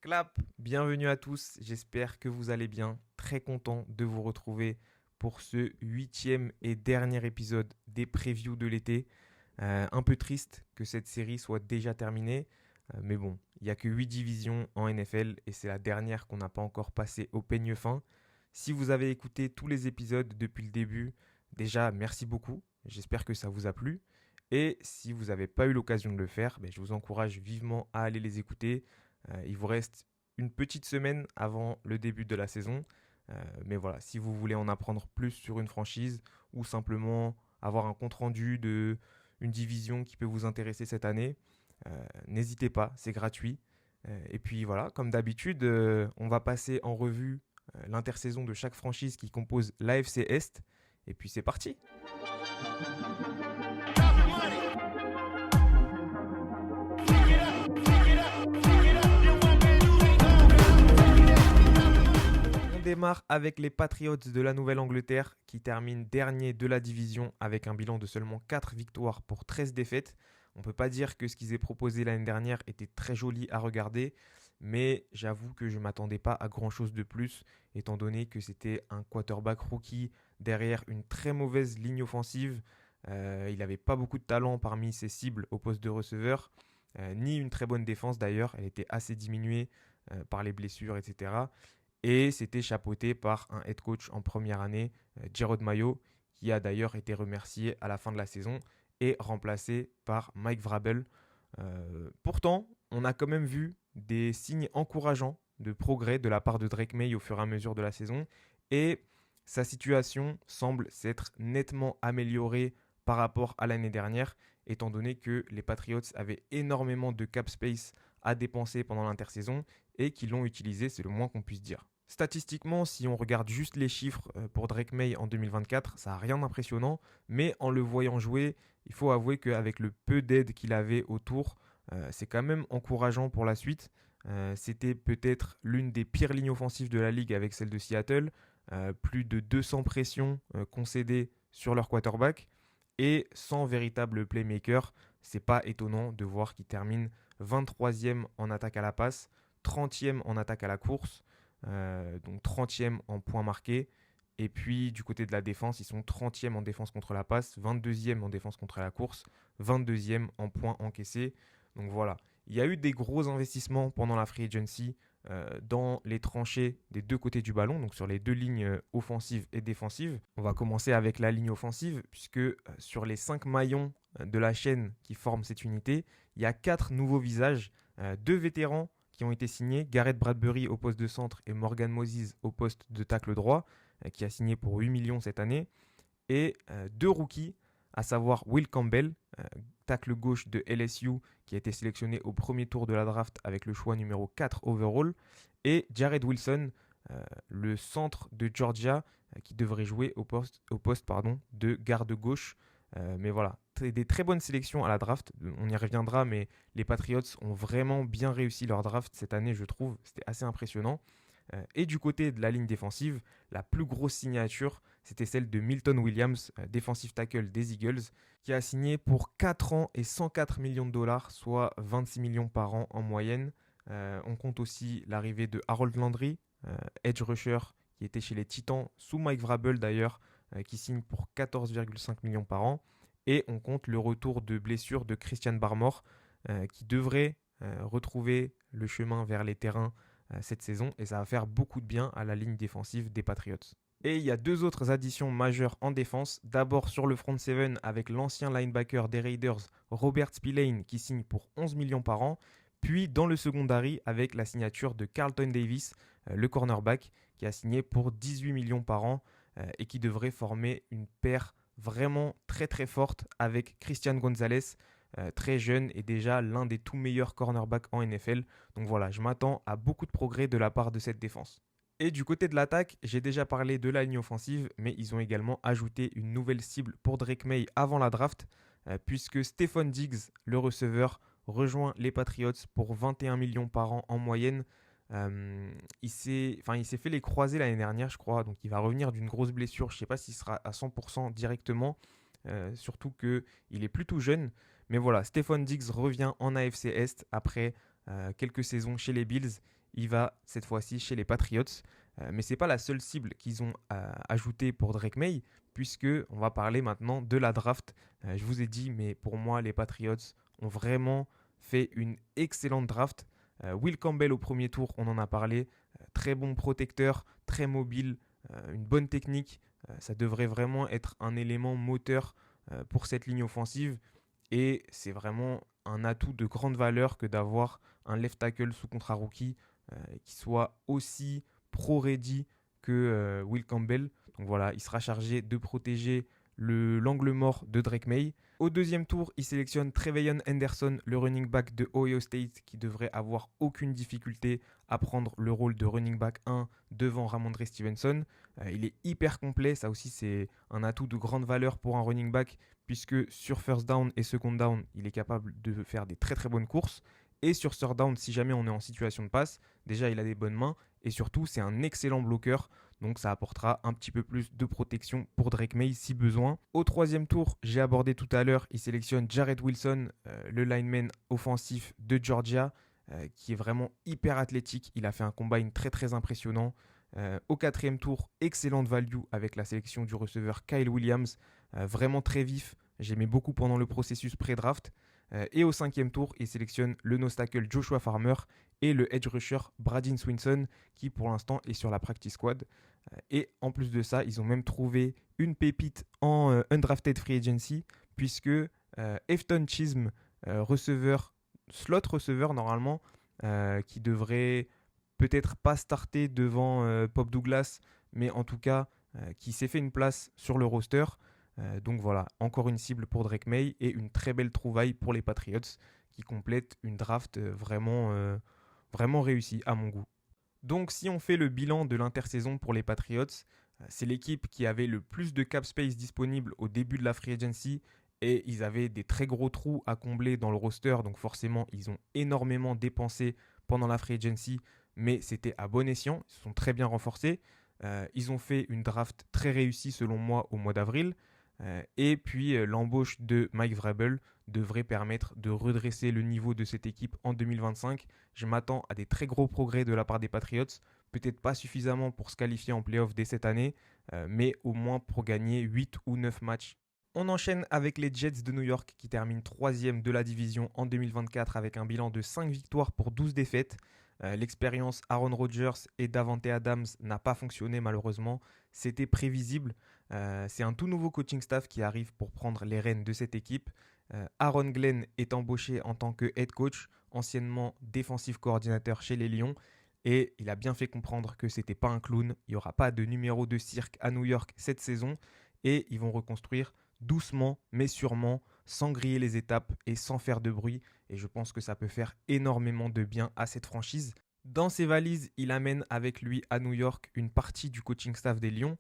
Clap, bienvenue à tous, j'espère que vous allez bien. Très content de vous retrouver pour ce huitième et dernier épisode des previews de l'été. Un peu triste que cette série soit déjà terminée, mais bon, il n'y a que 8 divisions en NFL et c'est la dernière qu'on n'a pas encore passée au peigne fin. Si vous avez écouté tous les épisodes depuis le début, déjà merci beaucoup, j'espère que ça vous a plu. Et si vous n'avez pas eu l'occasion de le faire, je vous encourage vivement à aller les écouter. Il vous reste une petite semaine avant le début de la saison. Mais voilà, si vous voulez en apprendre plus sur une franchise ou simplement avoir un compte-rendu de une division qui peut vous intéresser cette année, n'hésitez pas, c'est gratuit. Et puis voilà, comme d'habitude, on va passer en revue l'intersaison de chaque franchise qui compose l'AFC Est. Et puis c'est parti. On démarre avec les Patriots de la Nouvelle-Angleterre qui terminent dernier de la division avec un bilan de seulement 4 victoires pour 13 défaites. On ne peut pas dire que ce qu'ils aient proposé l'année dernière était très joli à regarder, mais j'avoue que je ne m'attendais pas à grand-chose de plus, étant donné que c'était un quarterback rookie derrière une très mauvaise ligne offensive. Il n'avait pas beaucoup de talent parmi ses cibles au poste de receveur, ni une très bonne défense d'ailleurs, elle était assez diminuée par les blessures, etc. Et c'était chapeauté par un head coach en première année, Jerod Mayo, qui a d'ailleurs été remercié à la fin de la saison et remplacé par Mike Vrabel. Pourtant, on a quand même vu des signes encourageants de progrès de la part de Drake May au fur et à mesure de la saison. Et sa situation semble s'être nettement améliorée par rapport à l'année dernière, étant donné que les Patriots avaient énormément de cap space à dépenser pendant l'intersaison et qu'ils l'ont utilisé, c'est le moins qu'on puisse dire. Statistiquement, si on regarde juste les chiffres pour Drake May en 2024, ça n'a rien d'impressionnant, mais en le voyant jouer, il faut avouer qu'avec le peu d'aide qu'il avait autour, c'est quand même encourageant pour la suite. C'était peut-être l'une des pires lignes offensives de la ligue avec celle de Seattle, plus de 200 pressions concédées sur leur quarterback, et sans véritable playmaker, c'est pas étonnant de voir qu'ils terminent 23e en attaque à la passe, 30e en attaque à la course, donc 30e en points marqués. Et puis du côté de la défense, ils sont 30e en défense contre la passe, 22e en défense contre la course, 22e en points encaissés. Donc voilà, il y a eu des gros investissements pendant la free agency dans les tranchées des deux côtés du ballon, donc sur les deux lignes offensives et défensives. On va commencer avec la ligne offensive, puisque sur les 5 maillons de la chaîne qui forment cette unité, il y a 4 nouveaux visages, 2 vétérans qui ont été signés, Garrett Bradbury au poste de centre et Morgan Moses au poste de tacle droit, qui a signé pour 8 millions cette année, et 2 rookies, à savoir Will Campbell, tacle gauche de LSU, qui a été sélectionné au premier tour de la draft avec le choix numéro 4 overall, et Jared Wilson, le centre de Georgia, qui devrait jouer au poste de garde gauche. Mais voilà, des très bonnes sélections à la draft, on y reviendra, mais les Patriots ont vraiment bien réussi leur draft cette année, je trouve, c'était assez impressionnant. Et du côté de la ligne défensive, la plus grosse signature, c'était celle de Milton Williams, défensive tackle des Eagles, qui a signé pour 4 ans et 104 millions de dollars, soit 26 millions par an en moyenne. On compte aussi l'arrivée de Harold Landry, edge rusher, qui était chez les Titans, sous Mike Vrabel d'ailleurs, qui signe pour 14,5 millions par an. Et on compte le retour de blessure de Christian Barmore, qui devrait retrouver le chemin vers les terrains cette saison, et ça va faire beaucoup de bien à la ligne défensive des Patriots. Et il y a 2 autres additions majeures en défense. D'abord sur le front 7 avec l'ancien linebacker des Raiders, Robert Spillane, qui signe pour 11 millions par an. Puis dans le secondary avec la signature de Carlton Davis, le cornerback, qui a signé pour 18 millions par an et qui devrait former une paire vraiment très très forte avec Christian Gonzalez, très jeune et déjà l'un des tout meilleurs cornerbacks en NFL. Donc voilà, je m'attends à beaucoup de progrès de la part de cette défense. Et du côté de l'attaque, j'ai déjà parlé de la ligne offensive, mais ils ont également ajouté une nouvelle cible pour Drake May avant la draft, puisque Stephon Diggs, le receveur, rejoint les Patriots pour 21 millions par an en moyenne. Il s'est fait les croisés l'année dernière, je crois, donc il va revenir d'une grosse blessure. Je ne sais pas s'il sera à 100% directement, surtout qu'il est plutôt jeune. Mais voilà, Stephon Diggs revient en AFC Est après quelques saisons chez les Bills. Il va cette fois-ci chez les Patriots. Mais ce n'est pas la seule cible qu'ils ont ajoutée pour Drake May, puisque on va parler maintenant de la draft. Je vous ai dit, mais pour moi, les Patriots ont vraiment fait une excellente draft. Will Campbell au premier tour, on en a parlé. Très bon protecteur, très mobile, une bonne technique. Ça devrait vraiment être un élément moteur pour cette ligne offensive. Et c'est vraiment un atout de grande valeur que d'avoir un left tackle sous contrat rookie qui soit aussi pro-ready que Will Campbell. Donc voilà, il sera chargé de protéger l'angle mort de Drake May. Au deuxième tour, il sélectionne Treveyon Henderson, le running back de Ohio State, qui devrait avoir aucune difficulté à prendre le rôle de running back 1 devant Ramondre Stevenson. Il est hyper complet, ça aussi c'est un atout de grande valeur pour un running back, puisque sur first down et second down, il est capable de faire des très très bonnes courses. Et sur third down, si jamais on est en situation de passe, déjà il a des bonnes mains, et surtout c'est un excellent bloqueur. Donc ça apportera un petit peu plus de protection pour Drake May si besoin. Au troisième tour, j'ai abordé tout à l'heure, il sélectionne Jarrett Wilson, le lineman offensif de Georgia, qui est vraiment hyper athlétique. Il a fait un combine très très impressionnant. Au quatrième tour, excellente value avec la sélection du receveur Kyle Williams, vraiment très vif. J'aimais beaucoup pendant le processus pré-draft. Et au cinquième tour, il sélectionne le nose tackle Joshua Farmer et le edge rusher Bradyn Swinson, qui pour l'instant est sur la practice squad. Et en plus de ça, ils ont même trouvé une pépite en undrafted free agency, puisque Efton Chisholm, slot receveur normalement, qui devrait peut-être pas starter devant Pop Douglas, mais en tout cas qui s'est fait une place sur le roster. Donc voilà, encore une cible pour Drake May et une très belle trouvaille pour les Patriots qui complètent une draft vraiment réussie à mon goût. Donc si on fait le bilan de l'intersaison pour les Patriots, c'est l'équipe qui avait le plus de cap space disponible au début de la free agency et ils avaient des très gros trous à combler dans le roster, donc forcément ils ont énormément dépensé pendant la free agency, mais c'était à bon escient, ils se sont très bien renforcés. Ils ont fait une draft très réussie selon moi au mois d'avril. Et puis l'embauche de Mike Vrabel devrait permettre de redresser le niveau de cette équipe en 2025. Je m'attends à des très gros progrès de la part des Patriots, peut-être pas suffisamment pour se qualifier en playoff dès cette année, mais au moins pour gagner 8 ou 9 matchs. On enchaîne avec les Jets de New York qui terminent 3e de la division en 2024 avec un bilan de 5 victoires pour 12 défaites. L'expérience Aaron Rodgers et Davante Adams n'a pas fonctionné malheureusement, c'était prévisible. C'est un tout nouveau coaching staff qui arrive pour prendre les rênes de cette équipe. Aaron Glenn est embauché en tant que head coach, anciennement défensif coordinateur chez les Lions, et il a bien fait comprendre que c'était pas un clown, il n'y aura pas de numéro de cirque à New York cette saison, et ils vont reconstruire doucement mais sûrement, sans griller les étapes et sans faire de bruit, et je pense que ça peut faire énormément de bien à cette franchise. Dans ses valises, il amène avec lui à New York une partie du coaching staff des Lions,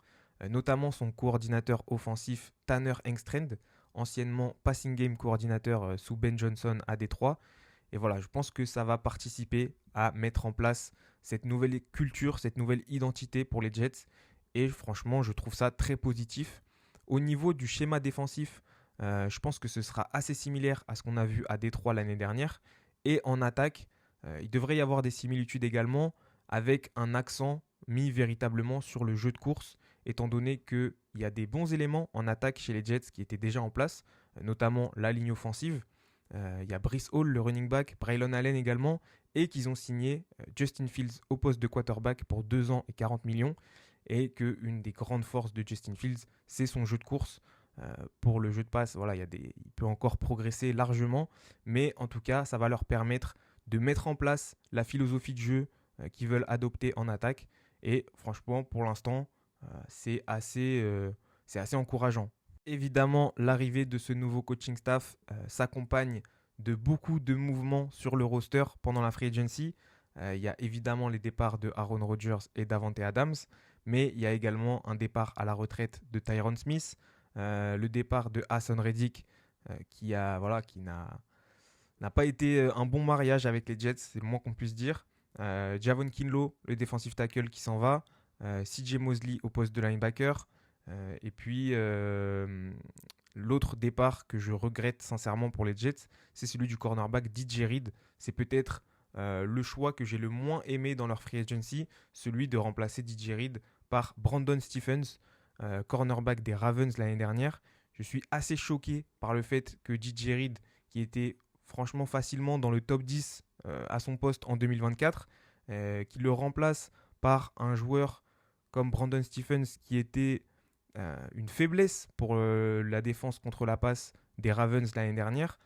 notamment son coordinateur offensif Tanner Engstrand, anciennement passing game coordinateur sous Ben Johnson à Détroit. Et voilà, je pense que ça va participer à mettre en place cette nouvelle culture, cette nouvelle identité pour les Jets. Et franchement, je trouve ça très positif. Au niveau du schéma défensif, je pense que ce sera assez similaire à ce qu'on a vu à Détroit l'année dernière. Et en attaque, il devrait y avoir des similitudes également, avec un accent mis véritablement sur le jeu de course, étant donné qu'il y a des bons éléments en attaque chez les Jets qui étaient déjà en place, notamment la ligne offensive. Il y a Breece Hall, le running back, Braylon Allen également, et qu'ils ont signé Justin Fields au poste de quarterback pour 2 ans et 40 millions, et qu'une des grandes forces de Justin Fields, c'est son jeu de course. Pour le jeu de passe, voilà, il peut encore progresser largement, mais en tout cas, ça va leur permettre de mettre en place la philosophie de jeu qu'ils veulent adopter en attaque. Et franchement, pour l'instant, c'est assez encourageant. Évidemment, l'arrivée de ce nouveau coaching staff s'accompagne de beaucoup de mouvements sur le roster pendant la free agency. Il y a évidemment les départs de Aaron Rodgers et Davante Adams, mais il y a également un départ à la retraite de Tyron Smith, le départ de Hassan Reddick qui n'a pas été un bon mariage avec les Jets, c'est le moins qu'on puisse dire. Javon Kinlaw, le defensive tackle qui s'en va. CJ Mosley au poste de linebacker. Et puis l'autre départ que je regrette sincèrement pour les Jets, c'est celui du cornerback DJ Reed. C'est peut-être le choix que j'ai le moins aimé dans leur free agency, celui de remplacer DJ Reed par Brandon Stephens, cornerback des Ravens l'année dernière. Je suis assez choqué par le fait que DJ Reed, qui était franchement facilement dans le top 10 à son poste en 2024, qui le remplace par un joueur comme Brandon Stephens qui était une faiblesse pour la défense contre la passe des Ravens l'année dernière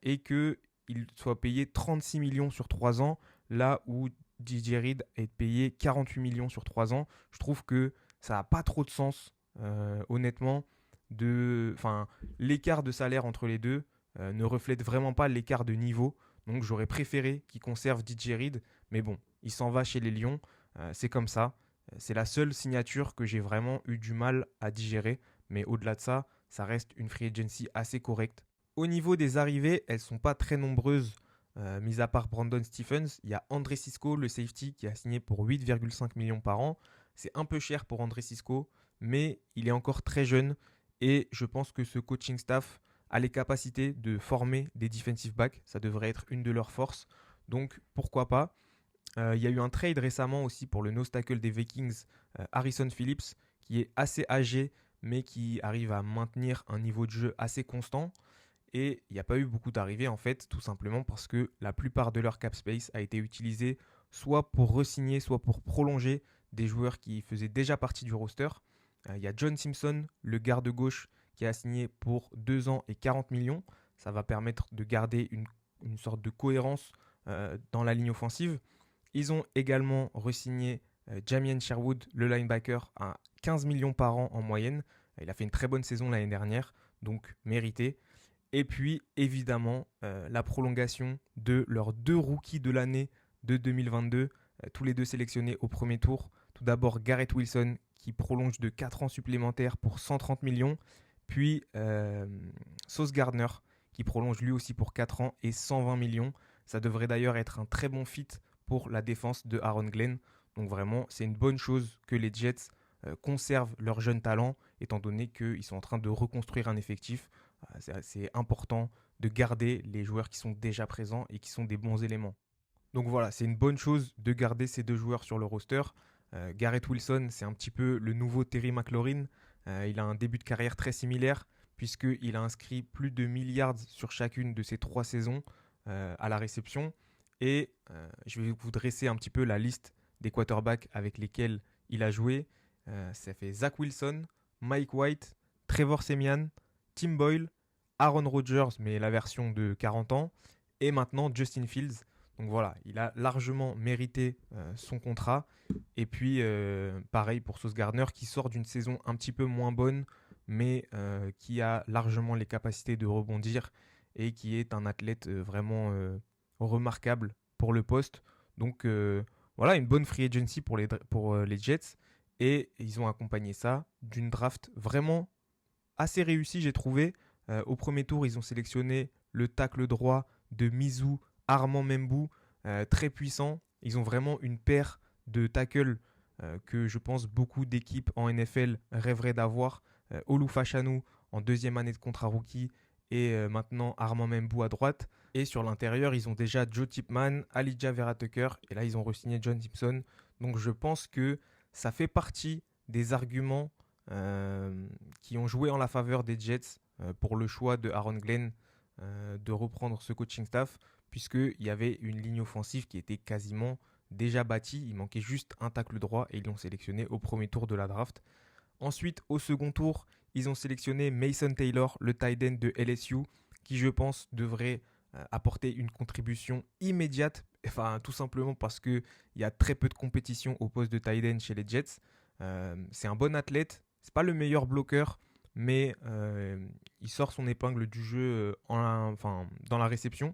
et qu'il soit payé 36 millions sur 3 ans là où DJ Reed est payé 48 millions sur 3 ans. Je trouve que ça n'a pas trop de sens, honnêtement. L'écart de salaire entre les deux ne reflète vraiment pas l'écart de niveau. Donc j'aurais préféré qu'il conserve DJ Reed. Mais bon, il s'en va chez les Lions. C'est comme ça. C'est la seule signature que j'ai vraiment eu du mal à digérer. Mais au-delà de ça, ça reste une free agency assez correcte. Au niveau des arrivées, elles ne sont pas très nombreuses. Mis à part Brandon Stephens, il y a André Cisco, le safety, qui a signé pour 8,5 millions par an. C'est un peu cher pour André Cisco, mais il est encore très jeune. Et je pense que ce coaching staff a les capacités de former des defensive backs. Ça devrait être une de leurs forces. Donc pourquoi pas. Il y a eu un trade récemment aussi pour le nose tackle des Vikings, Harrison Phillips, qui est assez âgé, mais qui arrive à maintenir un niveau de jeu assez constant. Et il n'y a pas eu beaucoup d'arrivées en fait, tout simplement parce que la plupart de leur cap space a été utilisé soit pour re-signer, soit pour prolonger des joueurs qui faisaient déjà partie du roster. Il y a John Simpson, le garde gauche, qui a signé pour 2 ans et 40 millions. Ça va permettre de garder une sorte de cohérence dans la ligne offensive. Ils ont également re-signé Jamien Sherwood, le linebacker, à 15 millions par an en moyenne. Il a fait une très bonne saison l'année dernière, donc mérité. Et puis, évidemment, la prolongation de leurs 2 rookies de l'année de 2022, tous les deux sélectionnés au premier tour. Tout d'abord, Garrett Wilson, qui prolonge de 4 ans supplémentaires pour 130 millions. Puis, Sauce Gardner, qui prolonge lui aussi pour 4 ans et 120 millions. Ça devrait d'ailleurs être un très bon fit pour la défense de Aaron Glenn. Donc vraiment, c'est une bonne chose que les Jets conservent leurs jeunes talents, étant donné qu'ils sont en train de reconstruire un effectif. C'est important de garder les joueurs qui sont déjà présents et qui sont des bons éléments. Donc voilà, c'est une bonne chose de garder ces 2 joueurs sur le roster. Garrett Wilson, c'est un petit peu le nouveau Terry McLaurin. Il a un début de carrière très similaire, puisqu'il a inscrit plus de milliards sur chacune de ses 3 saisons à la réception. Et je vais vous dresser un petit peu la liste des quarterbacks avec lesquels il a joué. Ça fait Zach Wilson, Mike White, Trevor Siemian, Tim Boyle, Aaron Rodgers, mais la version de 40 ans, et maintenant Justin Fields. Donc voilà, il a largement mérité son contrat. Et puis, pareil pour Sauce Gardner, qui sort d'une saison un petit peu moins bonne, mais qui a largement les capacités de rebondir et qui est un athlète vraiment remarquable pour le poste. Donc voilà, une bonne free agency pour les Jets. Et ils ont accompagné ça d'une draft vraiment assez réussie, j'ai trouvé. Au premier tour, ils ont sélectionné le tackle droit de Mizzou Armand Membou, très puissant. Ils ont vraiment une paire de tackles que je pense beaucoup d'équipes en NFL rêveraient d'avoir. Olu Fashanu en 2e année de contrat rookie et maintenant Armand Membou à droite. Et sur l'intérieur, ils ont déjà Joe Tipman, Elijah Vera Tucker et là, ils ont re-signé John Simpson. Donc je pense que ça fait partie des arguments qui ont joué en la faveur des Jets pour le choix de Aaron Glenn de reprendre ce coaching staff, puisqu'il y avait une ligne offensive qui était quasiment déjà bâtie. Il manquait juste un tackle droit et ils l'ont sélectionné au premier tour de la draft. Ensuite, au second tour, ils ont sélectionné Mason Taylor, le tight end de LSU, qui je pense devrait apporter une contribution immédiate, enfin tout simplement parce qu'il y a très peu de compétition au poste de tight end chez les Jets. C'est un bon athlète, c'est pas le meilleur bloqueur, mais il sort son épingle du jeu dans la réception.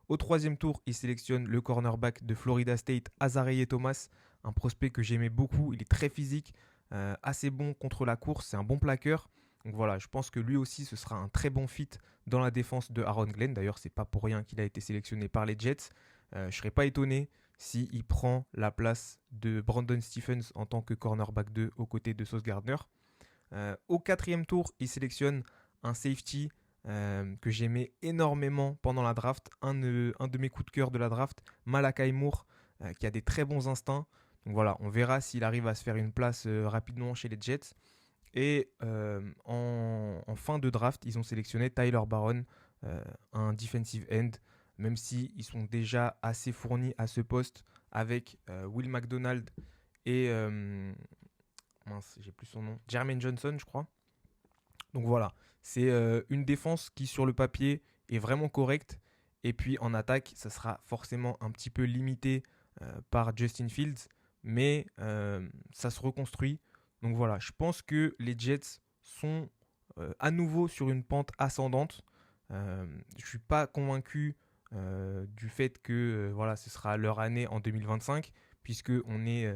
Au 3e tour, il sélectionne le cornerback de Florida State, Azareyev Thomas, un prospect que j'aimais beaucoup. Il est très physique, assez bon contre la course, c'est un bon plaqueur. Donc voilà, je pense que lui aussi, ce sera un très bon fit dans la défense de Aaron Glenn. D'ailleurs, c'est pas pour rien qu'il a été sélectionné par les Jets. Je ne serais pas étonné s'il prend la place de Brandon Stephens en tant que cornerback 2 aux côtés de Sauce Gardner. Au 4e tour, il sélectionne un safety que j'aimais énormément pendant la draft. Un de mes coups de cœur de la draft, Malachi Moore, qui a des très bons instincts. Donc voilà, on verra s'il arrive à se faire une place rapidement chez les Jets. Et en fin de draft, ils ont sélectionné Tyler Baron, un defensive end, même s'ils sont déjà assez fournis à ce poste avec Will McDonald et mince, j'ai plus son nom, Jermaine Johnson, je crois. Donc voilà, c'est une défense qui sur le papier est vraiment correcte. Et puis en attaque, ça sera forcément un petit peu limité par Justin Fields, mais ça se reconstruit. Donc voilà, je pense que les Jets sont à nouveau sur une pente ascendante. Je ne suis pas convaincu du fait que voilà, ce sera leur année en 2025, puisqu'on est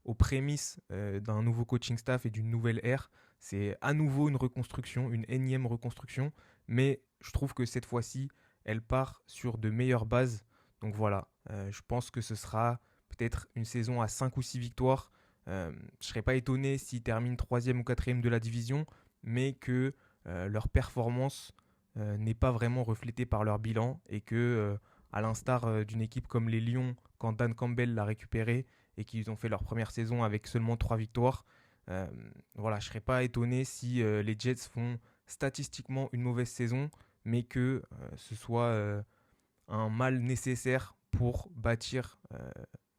aux prémices d'un nouveau coaching staff et d'une nouvelle ère. C'est à nouveau une reconstruction, une énième reconstruction, mais je trouve que cette fois-ci, elle part sur de meilleures bases. Donc voilà, je pense que ce sera peut-être une saison à 5 ou 6 victoires. Je ne serais pas étonné s'ils terminent 3e ou 4e de la division, mais que leur performance n'est pas vraiment reflétée par leur bilan et que, à l'instar d'une équipe comme les Lions, quand Dan Campbell l'a récupéré et qu'ils ont fait leur première saison avec seulement 3 victoires, voilà, je ne serais pas étonné si les Jets font statistiquement une mauvaise saison, mais que ce soit un mal nécessaire pour bâtir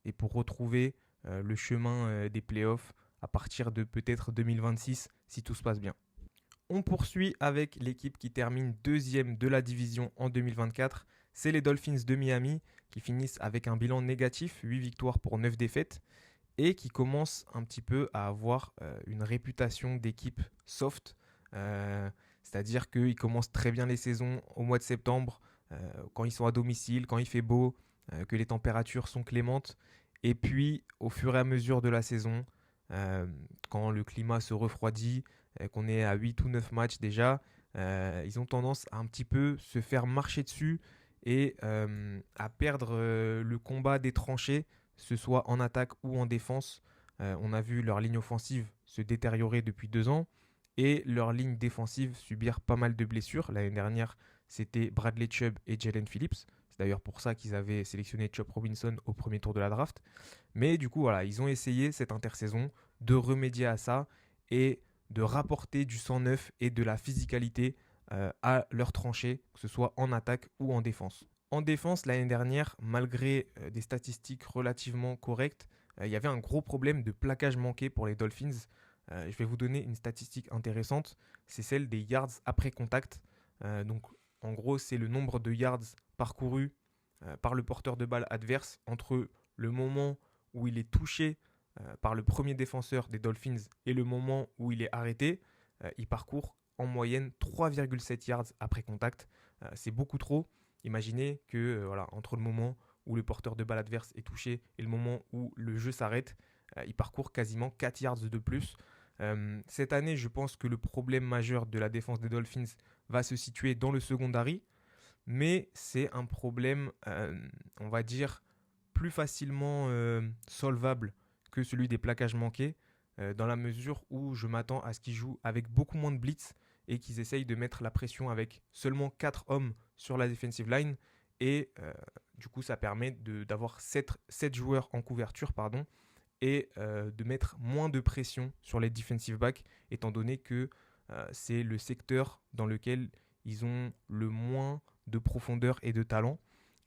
et pour retrouver le chemin des playoffs à partir de peut-être 2026 si tout se passe bien. On poursuit avec l'équipe qui termine 2e de la division en 2024. C'est les Dolphins de Miami qui finissent avec un bilan négatif, 8 victoires pour 9 défaites, et qui commencent un petit peu à avoir une réputation d'équipe soft. C'est-à-dire qu'ils commencent très bien les saisons au mois de septembre, quand ils sont à domicile, quand il fait beau, que les températures sont clémentes. Et puis, au fur et à mesure de la saison, quand le climat se refroidit, qu'on est à 8 ou 9 matchs déjà, ils ont tendance à un petit peu se faire marcher dessus et à perdre le combat des tranchées, que ce soit en attaque ou en défense. On a vu leur ligne offensive se détériorer depuis 2 ans et leur ligne défensive subir pas mal de blessures. L'année dernière, c'était Bradley Chubb et Jalen Phillips. C'est d'ailleurs pour ça qu'ils avaient sélectionné Chop Robinson au premier tour de la draft. Mais du coup, voilà, ils ont essayé cette intersaison de remédier à ça et de rapporter du sang neuf et de la physicalité à leur tranchée, que ce soit en attaque ou en défense. En défense, l'année dernière, malgré des statistiques relativement correctes, il y avait un gros problème de plaquage manqué pour les Dolphins. Je vais vous donner une statistique intéressante, c'est celle des yards après contact. Donc en gros, c'est le nombre de yards parcourus par le porteur de balle adverse entre le moment où il est touché par le premier défenseur des Dolphins et le moment où il est arrêté. Il parcourt en moyenne 3,7 yards après contact. C'est beaucoup trop. Imaginez que voilà, entre le moment où le porteur de balle adverse est touché et le moment où le jeu s'arrête, il parcourt quasiment 4 yards de plus. Cette année, je pense que le problème majeur de la défense des Dolphins va se situer dans le secondary, mais c'est un problème, on va dire, plus facilement solvable que celui des plaquages manqués, dans la mesure où je m'attends à ce qu'ils jouent avec beaucoup moins de blitz et qu'ils essayent de mettre la pression avec seulement 4 hommes sur la defensive line. Et du coup, ça permet d'avoir 7 joueurs en couverture, et de mettre moins de pression sur les defensive backs, étant donné que c'est le secteur dans lequel ils ont le moins de profondeur et de talent.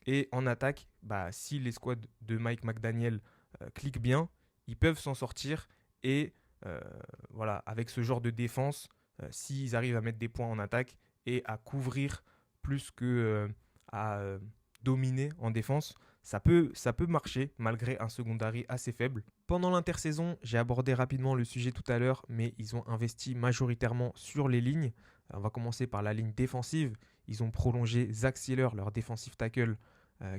Et en attaque, si les squads de Mike McDaniel cliquent bien, ils peuvent s'en sortir. Et voilà, avec ce genre de défense, s'ils arrivent à mettre des points en attaque et à couvrir plus que à dominer en défense, ça peut marcher malgré un secondary assez faible. Pendant l'intersaison, j'ai abordé rapidement le sujet tout à l'heure, mais ils ont investi majoritairement sur les lignes. On va commencer par la ligne défensive. Ils ont prolongé Zach Sealer, leur defensive tackle,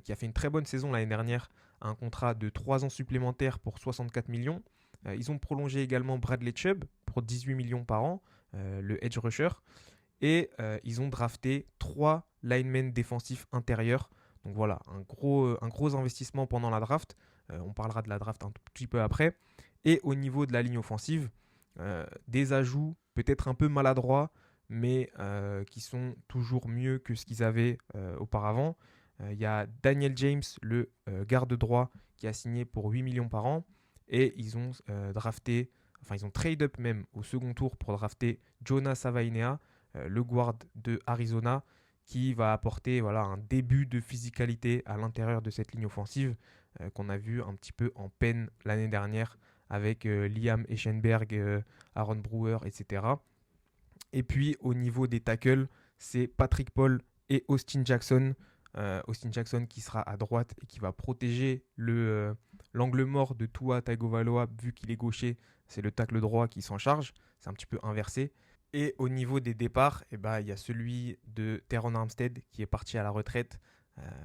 qui a fait une très bonne saison l'année dernière, à un contrat de 3 ans supplémentaires pour 64 millions. Ils ont prolongé également Bradley Chubb pour 18 millions par an, le edge rusher. Et ils ont drafté 3 linemen défensifs intérieurs. Donc voilà, un gros investissement pendant la draft. On parlera de la draft un tout petit peu après. Et au niveau de la ligne offensive, des ajouts peut-être un peu maladroits, mais qui sont toujours mieux que ce qu'ils avaient auparavant. Il y a Daniel James, le garde droit, qui a signé pour 8 millions par an. Et ils ont ils ont trade up même au second tour pour drafter Jonas Savainea, le guard de Arizona, qui va apporter un début de physicalité à l'intérieur de cette ligne offensive qu'on a vu un petit peu en peine l'année dernière avec Liam Eschenberg, Aaron Brewer, etc. Et puis au niveau des tackles, c'est Patrick Paul et Austin Jackson. Austin Jackson qui sera à droite et qui va protéger l'angle mort de Tua Tagovailoa vu qu'il est gaucher. C'est le tackle droit qui s'en charge. C'est un petit peu inversé. Et au niveau des départs, il y a celui de Teron Armstead qui est parti à la retraite.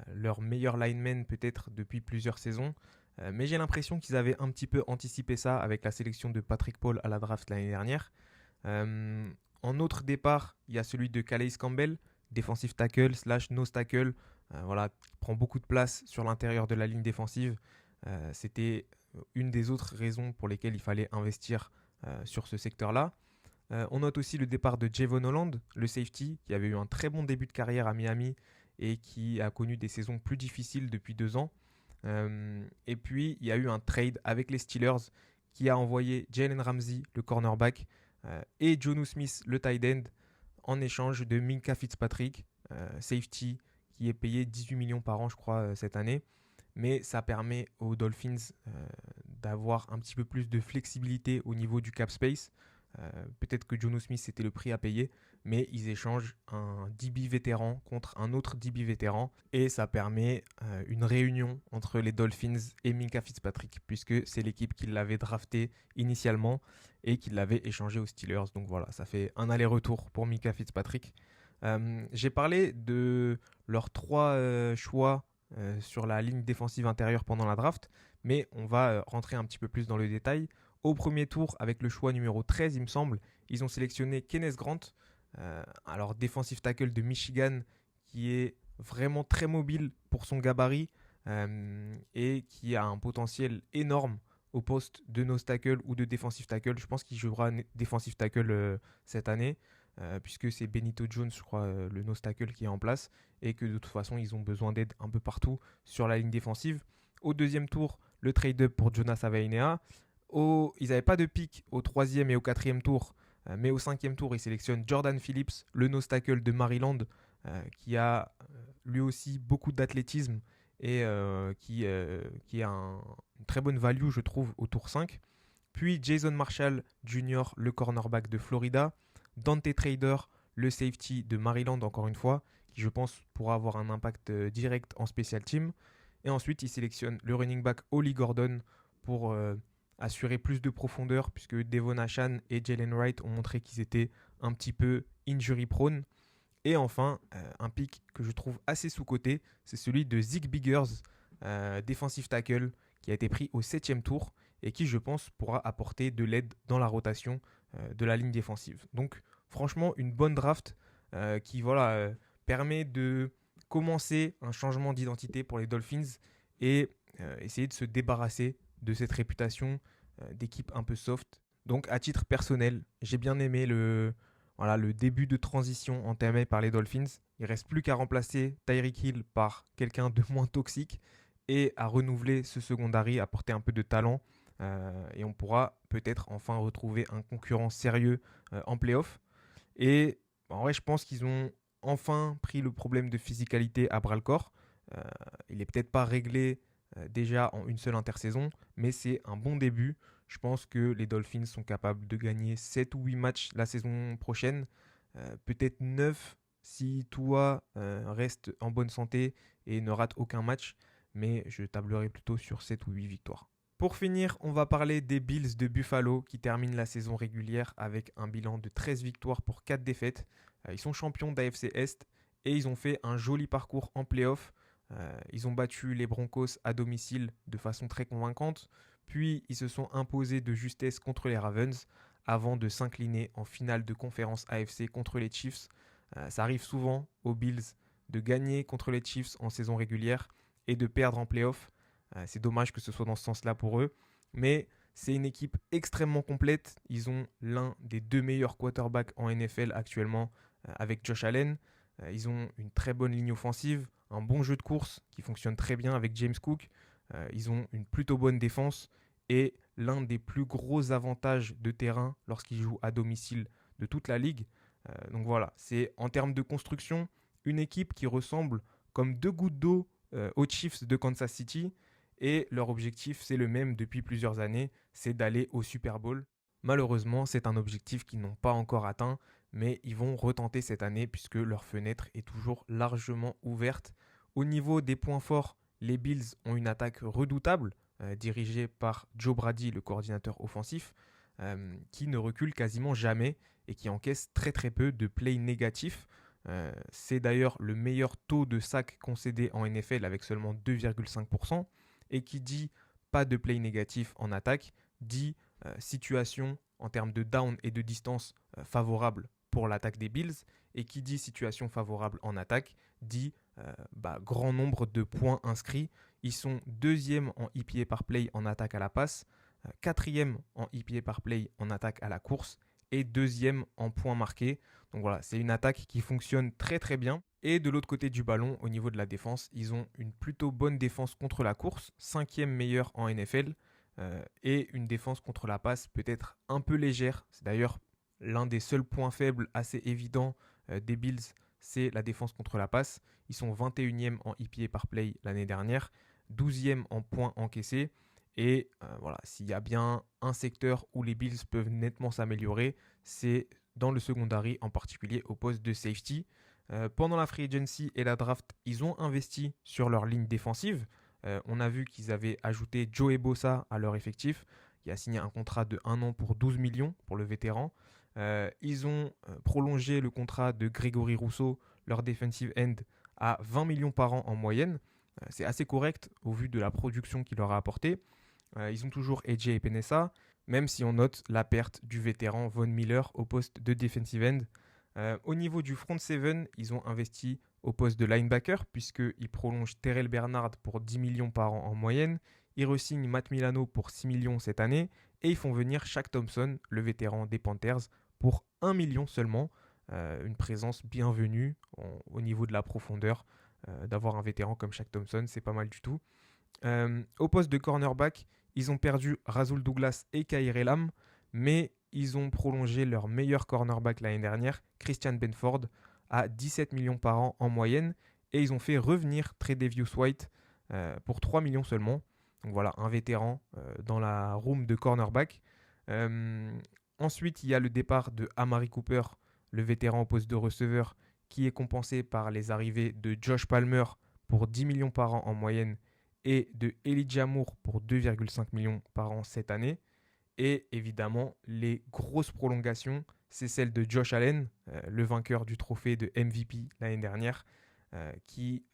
Leur meilleur lineman peut-être depuis plusieurs saisons. Mais j'ai l'impression qu'ils avaient un petit peu anticipé ça avec la sélection de Patrick Paul à la draft l'année dernière. En autre départ, il y a celui de Calais Campbell, defensive tackle / nose tackle, qui prend beaucoup de place sur l'intérieur de la ligne défensive. C'était une des autres raisons pour lesquelles il fallait investir sur ce secteur-là. On note aussi le départ de Javon Holland, le safety, qui avait eu un très bon début de carrière à Miami et qui a connu des saisons plus difficiles depuis 2 ans. Et puis, il y a eu un trade avec les Steelers qui a envoyé Jalen Ramsey, le cornerback, et Jonnu Smith, le tight end, en échange de Minkah Fitzpatrick, safety, qui est payé 18 millions par an, je crois, cette année. Mais ça permet aux Dolphins d'avoir un petit peu plus de flexibilité au niveau du cap space. Peut-être que Jonnu Smith c'était le prix à payer, mais ils échangent un DB vétéran contre un autre DB vétéran et ça permet une réunion entre les Dolphins et Minkah Fitzpatrick puisque c'est l'équipe qui l'avait drafté initialement et qui l'avait échangé aux Steelers. Donc voilà, ça fait un aller-retour pour Minkah Fitzpatrick. J'ai parlé de leurs 3 choix sur la ligne défensive intérieure pendant la draft, mais on va rentrer un petit peu plus dans le détail. Au premier tour, avec le choix numéro 13, il me semble, ils ont sélectionné Kenneth Grant, alors defensive tackle de Michigan, qui est vraiment très mobile pour son gabarit et qui a un potentiel énorme au poste de nose tackle ou de defensive tackle. Je pense qu'il jouera defensive tackle cette année, puisque c'est Benito Jones, je crois, le nose tackle qui est en place, et que de toute façon, ils ont besoin d'aide un peu partout sur la ligne défensive. Au deuxième tour, le trade-up pour Jonas Savainea. Ils n'avaient pas de pick au 3e et au 4e tour, mais au 5e tour, ils sélectionnent Jordan Phillips, le nose tackle de Maryland, qui a lui aussi beaucoup d'athlétisme et qui a une très bonne value, je trouve, au tour 5. Puis Jason Marshall Jr., le cornerback de Florida. Dante Trader, le safety de Maryland, encore une fois, qui je pense pourra avoir un impact direct en special team. Et ensuite, ils sélectionnent le running back Ollie Gordon pour assurer plus de profondeur, puisque Devon Achane et Jalen Wright ont montré qu'ils étaient un petit peu injury prone. Et enfin, un pick que je trouve assez sous-coté, c'est celui de Zeke Biggers, defensive tackle, qui a été pris au 7e tour et qui, je pense, pourra apporter de l'aide dans la rotation de la ligne défensive. Donc, franchement, une bonne draft qui permet de commencer un changement d'identité pour les Dolphins et essayer de se débarrasser de cette réputation d'équipe un peu soft. Donc, à titre personnel, j'ai bien aimé le début de transition entamé par les Dolphins. Il ne reste plus qu'à remplacer Tyreek Hill par quelqu'un de moins toxique et à renouveler ce secondary, apporter un peu de talent. Et on pourra peut-être enfin retrouver un concurrent sérieux en playoff. Et en vrai, je pense qu'ils ont enfin pris le problème de physicalité à bras-le-corps. Il n'est peut-être pas réglé déjà en une seule intersaison, mais c'est un bon début. Je pense que les Dolphins sont capables de gagner 7 ou 8 matchs la saison prochaine, peut-être 9 si Tua reste en bonne santé et ne rate aucun match, mais je tablerai plutôt sur 7 ou 8 victoires. Pour finir, on va parler des Bills de Buffalo qui terminent la saison régulière avec un bilan de 13 victoires pour 4 défaites. Ils sont champions d'AFC Est et ils ont fait un joli parcours en playoff. Ils ont battu les Broncos à domicile de façon très convaincante, puis ils se sont imposés de justesse contre les Ravens avant de s'incliner en finale de conférence AFC contre les Chiefs. Ça arrive souvent aux Bills de gagner contre les Chiefs en saison régulière et de perdre en playoff. C'est dommage que ce soit dans ce sens-là pour eux, mais C'est une équipe extrêmement complète. Ils ont l'un des 2 meilleurs quarterbacks en NFL actuellement avec Josh Allen. Ils ont une très bonne ligne offensive, un bon jeu de course qui fonctionne très bien avec James Cook. Ils ont une plutôt bonne défense et l'un des plus gros avantages de terrain lorsqu'ils jouent à domicile de toute la ligue. Donc voilà, c'est en termes de construction, une équipe qui ressemble comme 2 gouttes d'eau aux Chiefs de Kansas City. Et leur objectif, c'est le même depuis plusieurs années, c'est d'aller au Super Bowl. Malheureusement, c'est un objectif qu'ils n'ont pas encore atteint, mais ils vont retenter cette année puisque leur fenêtre est toujours largement ouverte. Au niveau des points forts, les Bills ont une attaque redoutable, dirigée par Joe Brady, le coordinateur offensif, qui ne recule quasiment jamais et qui encaisse très très peu de plays négatifs. C'est d'ailleurs le meilleur taux de sacs concédé en NFL avec seulement 2,5%. Et qui dit pas de play négatif en attaque, dit situation en termes de down et de distance favorable pour l'attaque des Bills. Et qui dit situation favorable en attaque, dit grand nombre de points inscrits. Ils sont 2e en EPA par play en attaque à la passe, 4e en EPA par play en attaque à la course et 2e en points marqués. Donc voilà, c'est une attaque qui fonctionne très très bien. Et de l'autre côté du ballon, au niveau de la défense, ils ont une plutôt bonne défense contre la course, 5e meilleure en NFL, et une défense contre la passe peut-être un peu légère. C'est d'ailleurs l'un des seuls points faibles assez évidents des Bills, c'est la défense contre la passe. Ils sont 21e en EPA par play l'année dernière, 12e en points encaissés. Et voilà, s'il y a bien un secteur où les Bills peuvent nettement s'améliorer, c'est dans le secondary, en particulier au poste de safety. Pendant la free agency et la draft, ils ont investi sur leur ligne défensive. On a vu qu'ils avaient ajouté Joey Bosa à leur effectif. Il a signé un contrat de 1 an pour 12 millions pour le vétéran. Ils ont prolongé le contrat de Grégory Rousseau, leur defensive end, à 20 millions par an en moyenne. C'est assez correct au vu de la production qu'il leur a apporté. Ils ont toujours AJ Epenesa, même si on note la perte du vétéran Von Miller au poste de defensive end. Au niveau du front seven, ils ont investi au poste de linebacker puisqu'ils prolongent Terrell Bernard pour 10 millions par an en moyenne. Ils re-signent Matt Milano pour 6 millions cette année et ils font venir Shaq Thompson, le vétéran des Panthers, pour 1 million seulement. Une présence bienvenue au niveau de la profondeur. D'avoir un vétéran comme Shaq Thompson, c'est pas mal du tout. Au poste de cornerback, ils ont perdu Rasul Douglas et Khair Elam, mais ils ont prolongé leur meilleur cornerback l'année dernière, Christian Benford, à 17 millions par an en moyenne. Et ils ont fait revenir Tre'Davious White pour 3 millions seulement. Donc voilà, un vétéran dans la room de cornerback. Ensuite, il y a le départ de Amari Cooper, le vétéran au poste de receveur, qui est compensé par les arrivées de Josh Palmer pour 10 millions par an en moyenne et de Elijah Moore pour 2,5 millions par an cette année. Et évidemment, les grosses prolongations, c'est celle de Josh Allen, le vainqueur du trophée de MVP l'année dernière, qui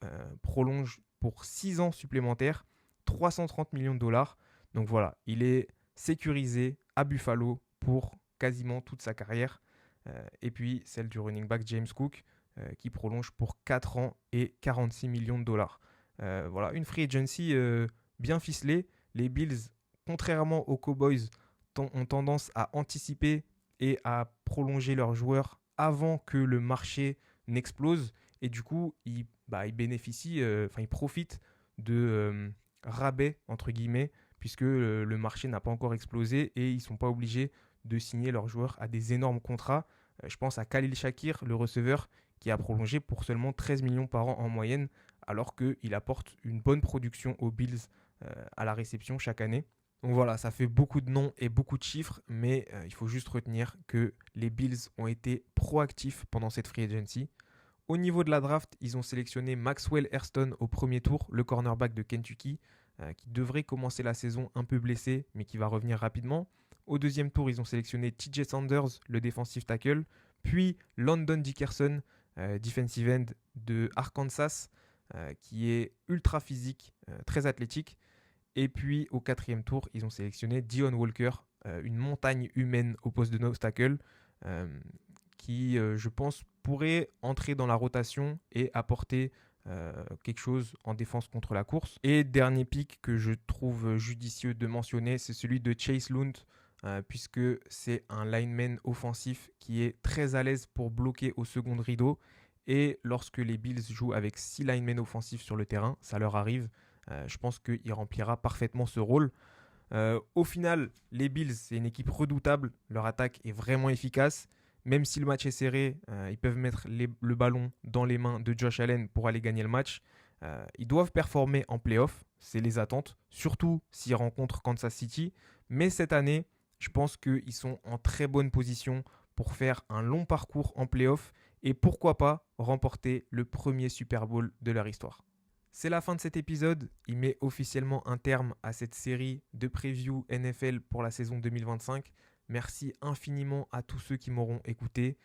prolonge pour 6 ans supplémentaires, 330 millions de dollars. Donc voilà, il est sécurisé à Buffalo pour quasiment toute sa carrière. Et puis celle du running back James Cook, qui prolonge pour 4 ans et 46 millions de dollars. Voilà, une free agency bien ficelée. Les Bills, contrairement aux Cowboys, ont tendance à anticiper et à prolonger leurs joueurs avant que le marché n'explose. Et du coup, ils bénéficient, ils profitent de rabais, entre guillemets, puisque le marché n'a pas encore explosé et ils ne sont pas obligés de signer leurs joueurs à des énormes contrats. Je pense à Khalil Shakir, le receveur, qui a prolongé pour seulement 13 millions par an en moyenne, alors qu'il apporte une bonne production aux Bills à la réception chaque année. Donc voilà, ça fait beaucoup de noms et beaucoup de chiffres, mais il faut juste retenir que les Bills ont été proactifs pendant cette free agency. Au niveau de la draft, ils ont sélectionné Maxwell Hairston au premier tour, le cornerback de Kentucky, qui devrait commencer la saison un peu blessé, mais qui va revenir rapidement. Au deuxième tour, ils ont sélectionné TJ Sanders, le defensive tackle, puis London Dickerson, defensive end de Arkansas, qui est ultra physique, très athlétique. Et puis au quatrième tour, ils ont sélectionné Dion Walker, une montagne humaine au poste de nose tackle, qui, je pense, pourrait entrer dans la rotation et apporter quelque chose en défense contre la course. Et dernier pick que je trouve judicieux de mentionner, c'est celui de Chase Lund, puisque c'est un lineman offensif qui est très à l'aise pour bloquer au second rideau. Et lorsque les Bills jouent avec 6 linemen offensifs sur le terrain, ça leur arrive, je pense qu'il remplira parfaitement ce rôle. Au final, les Bills, c'est une équipe redoutable. Leur attaque est vraiment efficace. Même si le match est serré, ils peuvent mettre le ballon dans les mains de Josh Allen pour aller gagner le match. Ils doivent performer en playoff, c'est les attentes, surtout s'ils rencontrent Kansas City. Mais cette année, je pense qu'ils sont en très bonne position pour faire un long parcours en playoff et pourquoi pas remporter le premier Super Bowl de leur histoire. C'est la fin de cet épisode. Il met officiellement un terme à cette série de preview NFL pour la saison 2025. Merci infiniment à tous ceux qui m'auront écouté.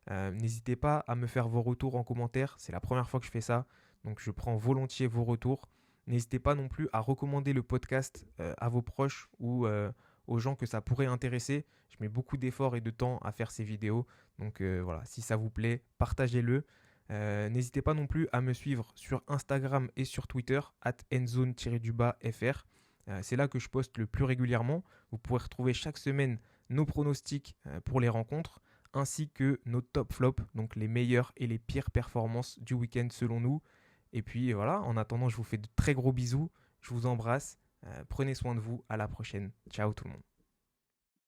N'hésitez pas à me faire vos retours en commentaire. C'est la première fois que je fais ça, donc je prends volontiers vos retours. N'hésitez pas non plus à recommander le podcast à vos proches ou aux gens que ça pourrait intéresser. Je mets beaucoup d'efforts et de temps à faire ces vidéos. Donc voilà, si ça vous plaît, partagez-le. N'hésitez pas non plus à me suivre sur Instagram et sur Twitter @endzone_fr. C'est là que je poste le plus régulièrement. Vous pourrez retrouver chaque semaine nos pronostics pour les rencontres ainsi que nos top flops, donc les meilleures et les pires performances du week-end selon nous. Et puis voilà, en attendant, je vous fais de très gros bisous. Je vous embrasse. Prenez soin de vous. À la prochaine. Ciao tout le monde.